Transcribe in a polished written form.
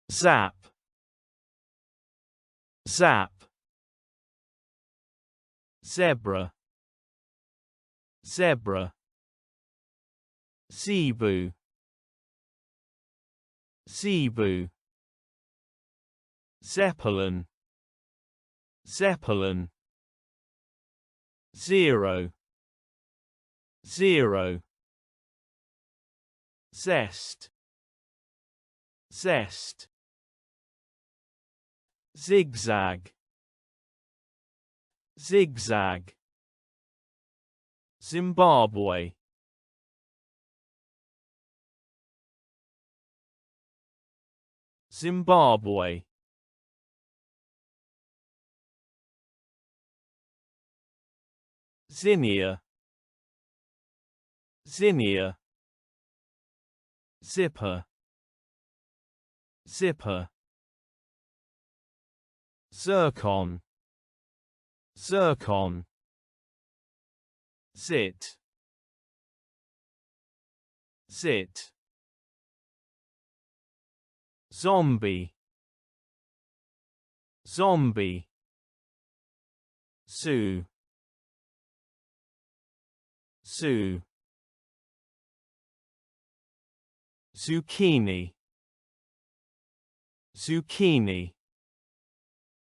zap, zap, zebra, zebra, zebu, zebu, zeppelin, zeppelin, zero, zero, zest, zest, zigzag, zigzag, Zimbabwe, Zimbabwe, zinnia, zinnia, zipper, zipper, zircon, zircon, zit, zit, zombie, zombie, sue, sue, zucchini, zucchini,